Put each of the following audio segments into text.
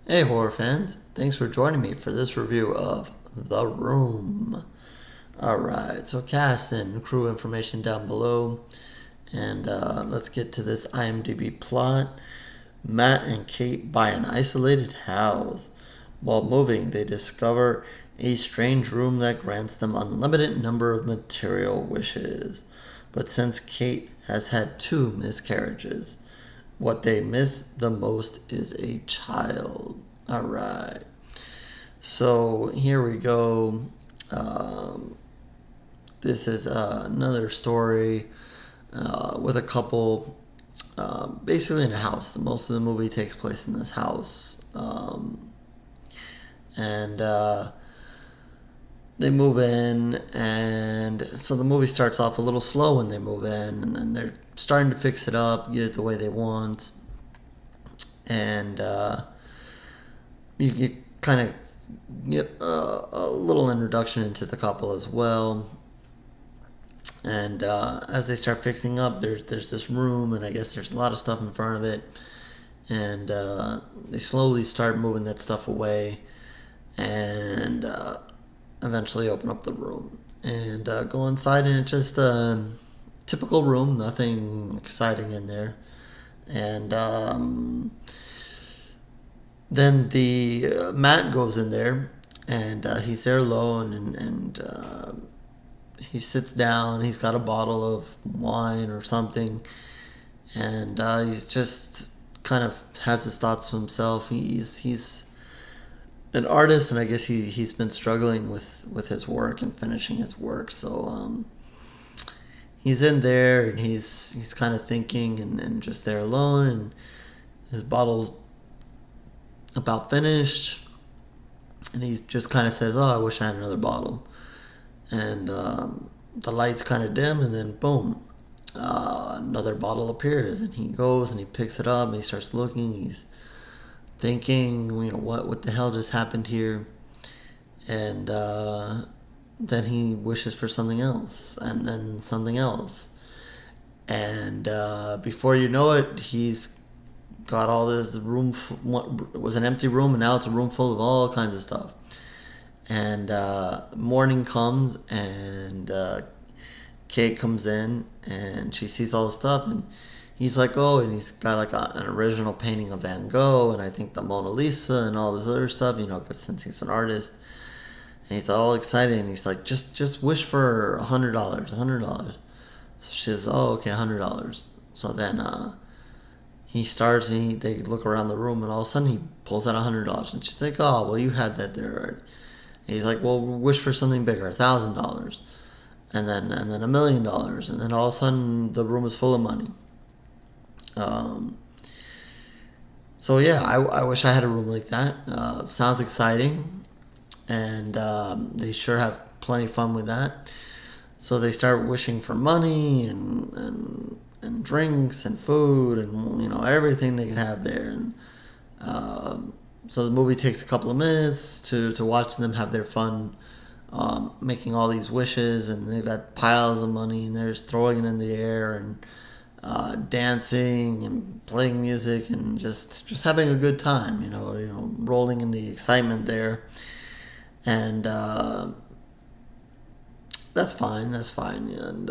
Hey horror fans, thanks for joining me for this review of The Room. Alright, so cast and crew information down below, and let's get to this IMDb plot. Matt and Kate buy an isolated house. While moving, they discover a strange room that grants them unlimited number of material wishes. But since Kate has had two miscarriages, what they miss the most is a child. Alright. So here we go. Um, this is another story with a couple basically in a house. Most of the movie takes place in this house. And they move in, and so the movie starts off a little slow when they move in, and then they're starting to fix it up, get it the way they want. And you kind of get a little introduction into the couple as well. And as they start fixing up, there's this room, and I guess there's a lot of stuff in front of it. And they slowly start moving that stuff away, and eventually open up the room and go inside, and it's just a typical room, nothing exciting in there. And then the Matt goes in there, and he's there alone, and he sits down. He's got a bottle of wine or something, and he's just kind of has his thoughts to himself. He's an artist, and I guess he's been struggling with his work and finishing his work. So he's in there, and he's kind of thinking, and just there alone, and his bottle's about finished, and he just kind of says, "Oh, I wish I had another bottle." And the lights kind of dim, and then boom, another bottle appears, and he goes and he picks it up, and he starts looking. He's thinking, what the hell just happened here? And then he wishes for something else, and then something else, and before you know it, he's got all this room. It was an empty room, and now it's a room full of all kinds of stuff. And morning comes, and Kate comes in, and she sees all the stuff, and he's like, oh, and he's got like an original painting of Van Gogh, and I think the Mona Lisa, and all this other stuff, because since he's an artist, and he's all excited, and he's like, just wish for $100. So she says, oh, okay, $100. So then he starts, and they look around the room, and all of a sudden he pulls out $100, and she's like, oh, well, you had that there already. And he's like, well, wish for something bigger, $1,000, and then $1,000,000, and then all of a sudden the room is full of money. So yeah, I wish I had a room like that. Sounds exciting, and they sure have plenty of fun with that. So they start wishing for money, and drinks and food, and everything they can have there. And so the movie takes a couple of minutes to watch them have their fun, making all these wishes, and they've got piles of money, and they're just throwing it in the air, and dancing and playing music, and just having a good time, rolling in the excitement there. And that's fine. And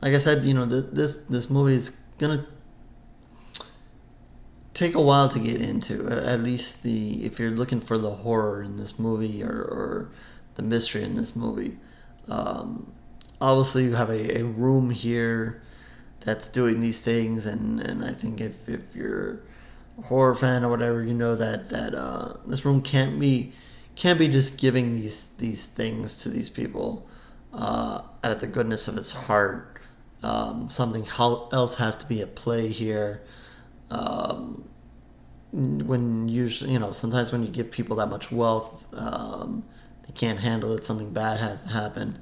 like I said, this movie is gonna take a while to get into. At least if you're looking for the horror in this movie, or the mystery in this movie. Obviously, you have a room here that's doing these things, and I think if you're a horror fan or whatever, you know that this room can't be just giving these things to these people out of the goodness of its heart. Something else has to be at play here. When usually, sometimes when you give people that much wealth, they can't handle it. Something bad has to happen.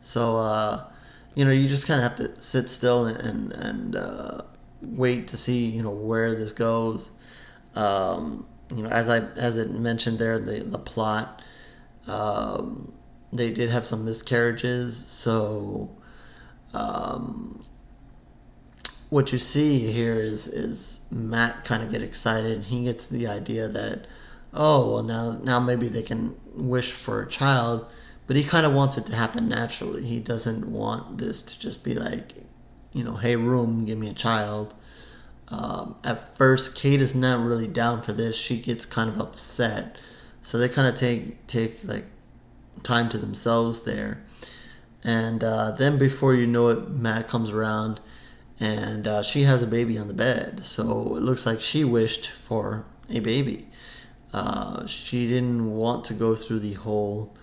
So you just kind of have to sit still and wait to see where this goes. As it mentioned there, the plot, they did have some miscarriages, so what you see here is Matt kind of get excited, and he gets the idea that, oh, well, now maybe they can wish for a child, but he kind of wants it to happen naturally. He doesn't want this to just be like, hey, room, give me a child. At first, Kate is not really down for this. She gets kind of upset, so they kind of take like time to themselves there, and then before you know it, Matt comes around, and she has a baby on the bed. So it looks like she wished for a baby. She didn't want to go through the whole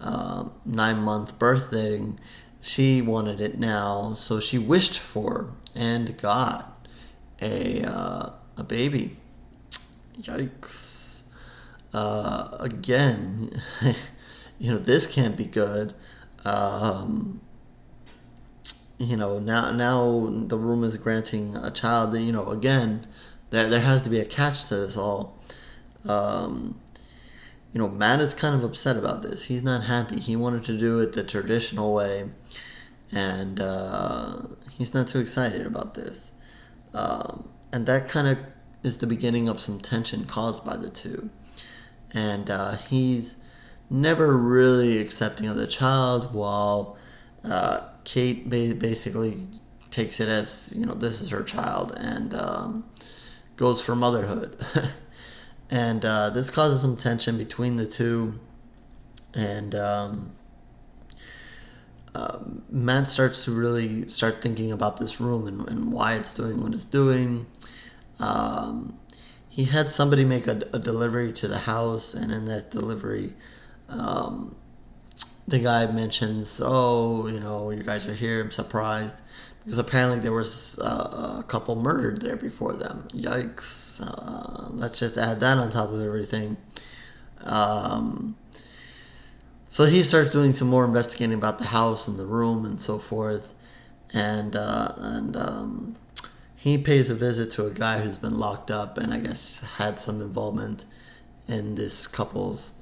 9-month birth thing. She wanted it now, so she wished for and got a baby. Yikes! Again, this can't be good. Now the room is granting a child. Again, there has to be a catch to this all. Matt is kind of upset about this. He's not happy. He wanted to do it the traditional way, and he's not too excited about this. And that kind of is the beginning of some tension caused by the two. And he's never really accepting of the child, while Kate basically takes it as, this is her child, and goes for motherhood. And this causes some tension between the two. And Matt starts to really start thinking about this room and why it's doing what it's doing. He had somebody make a delivery to the house, and in that delivery, the guy mentions, oh, you guys are here, I'm surprised. Because apparently there was a couple murdered there before them. Yikes. Let's just add that on top of everything. So he starts doing some more investigating about the house and the room and so forth. And he pays a visit to a guy who's been locked up and I guess had some involvement in this couple's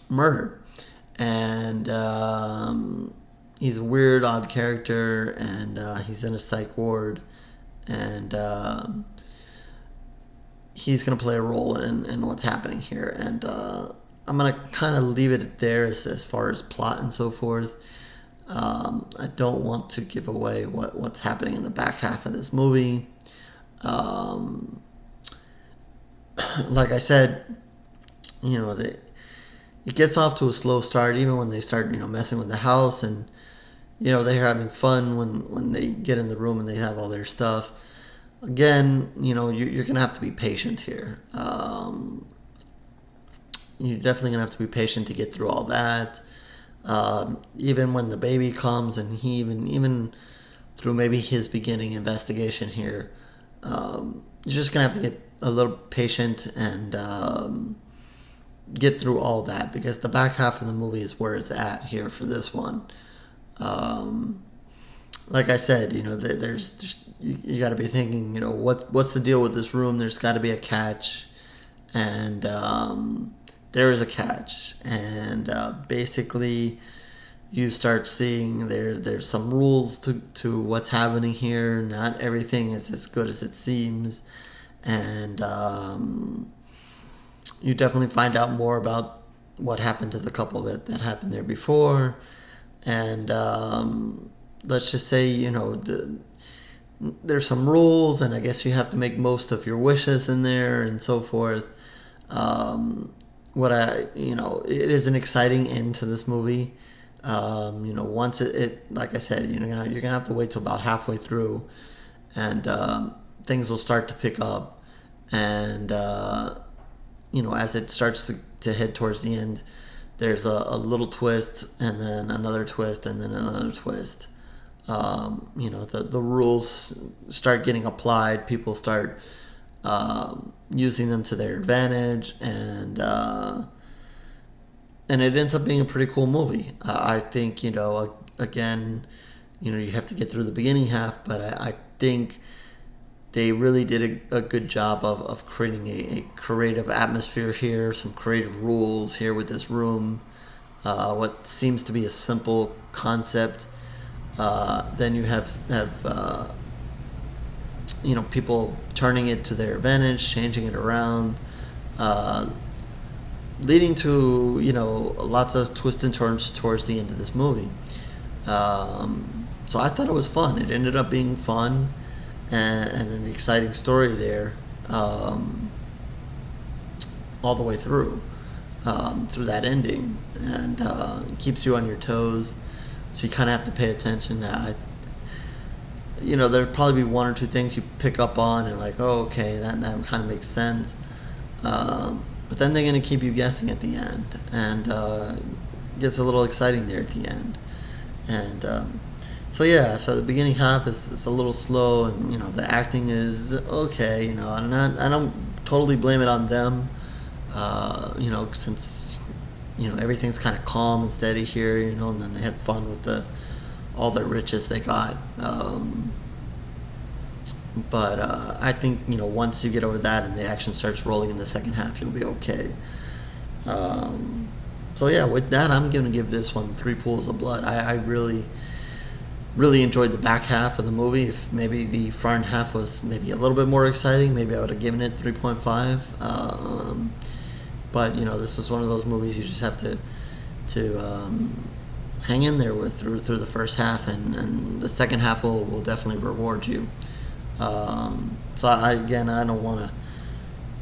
murder. And he's a weird, odd character, and he's in a psych ward, and he's going to play a role in what's happening here. And I'm going to kind of leave it there as far as plot and so forth. I don't want to give away what's happening in the back half of this movie. Like I said, it gets off to a slow start, even when they start, messing with the house, and they're having fun when they get in the room and they have all their stuff. Again, you're gonna have to be patient here. You're definitely gonna have to be patient to get through all that. Even when the baby comes, and he even through maybe his beginning investigation here, you're just gonna have to get a little patient and get through all that, because the back half of the movie is where it's at here for this one. Like I said, there's you got to be thinking, what's the deal with this room? There's got to be a catch, and there is a catch, and basically you start seeing there's some rules to what's happening here. Not everything is as good as it seems, and you definitely find out more about what happened to the couple that happened there before. And let's just say, there's some rules, and I guess you have to make most of your wishes in there and so forth. It is an exciting end to this movie. Once it like I said, you're gonna have to wait till about halfway through, and things will start to pick up, and as it starts to head towards the end, there's a little twist, and then another twist, and then another twist. The rules start getting applied. People start using them to their advantage, and it ends up being a pretty cool movie. I think, again, you have to get through the beginning half, but I think they really did a good job of creating a creative atmosphere here, some creative rules here with this room. What seems to be a simple concept Then you have people turning it to their advantage, changing it around, leading to lots of twists and turns towards the end of this movie. So I thought it was fun. It ended up being fun and an exciting story there, all the way through that ending, and it keeps you on your toes. So you kind of have to pay attention. There'll probably be one or two things you pick up on and like, oh, okay, that kind of makes sense. But then they're going to keep you guessing at the end, and it gets a little exciting there at the end. And so the beginning half is a little slow, and the acting is okay. I don't totally blame it on them. Since everything's kind of calm and steady here, and then they had fun with all the riches they got. But I think once you get over that and the action starts rolling in the second half, you'll be okay. With that, I'm gonna give this one 3 pools of blood. I really enjoyed the back half of the movie. If maybe the front half was maybe a little bit more exciting, maybe I would have given it 3.5. But this was one of those movies you just have to hang in there with through the first half, and the second half will definitely reward you. I don't want to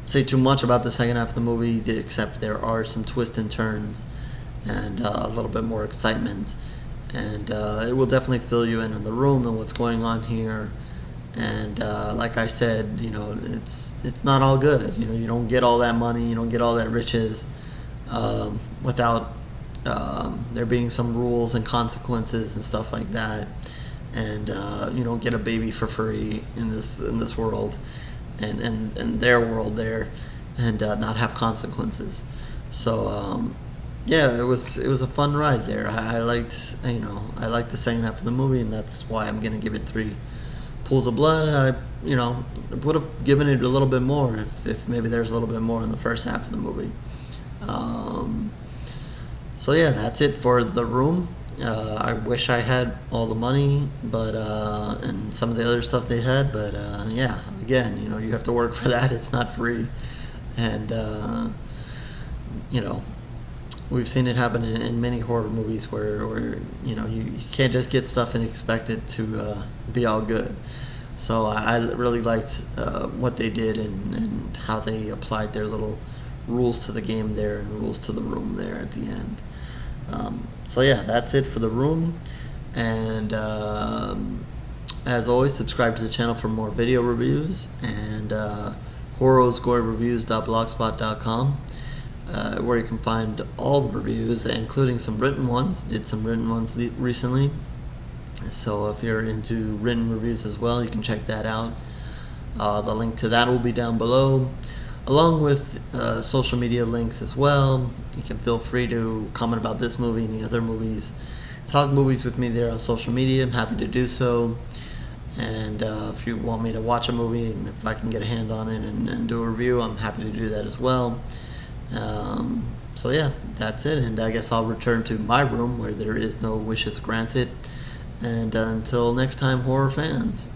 say too much about the second half of the movie, except there are some twists and turns and a little bit more excitement, and it will definitely fill you in on the room and what's going on here. And like I said, it's not all good. You don't get all that money, you don't get all that riches without there being some rules and consequences and stuff like that. And you don't get a baby for free in this world, and their world there, and not have consequences. So it was a fun ride there. I liked the second half of the movie, and that's why I'm gonna give it 3 pools of blood. I would have given it a little bit more if maybe there's a little bit more in the first half of the movie. That's it for The Room. I wish I had all the money, but and some of the other stuff they had, but again, you have to work for that. It's not free, and we've seen it happen in many horror movies where you can't just get stuff and expect it to be all good. So I really liked what they did and how they applied their little rules to the game there and rules to The Room there at the end. That's it for The Room, and as always, subscribe to the channel for more video reviews, and horrorgory-reviews.blogspot.com, where you can find all the reviews, including some written ones. Did some written ones recently, so if you're into written reviews as well, you can check that out. The link to that will be down below, along with social media links as well. You can feel free to comment about this movie, any other movies, talk movies with me there on social media. I'm happy to do so. And if you want me to watch a movie and if I can get a hand on it and do a review, I'm happy to do that as well. That's it. And I guess I'll return to my room where there is no wishes granted. And until next time, horror fans.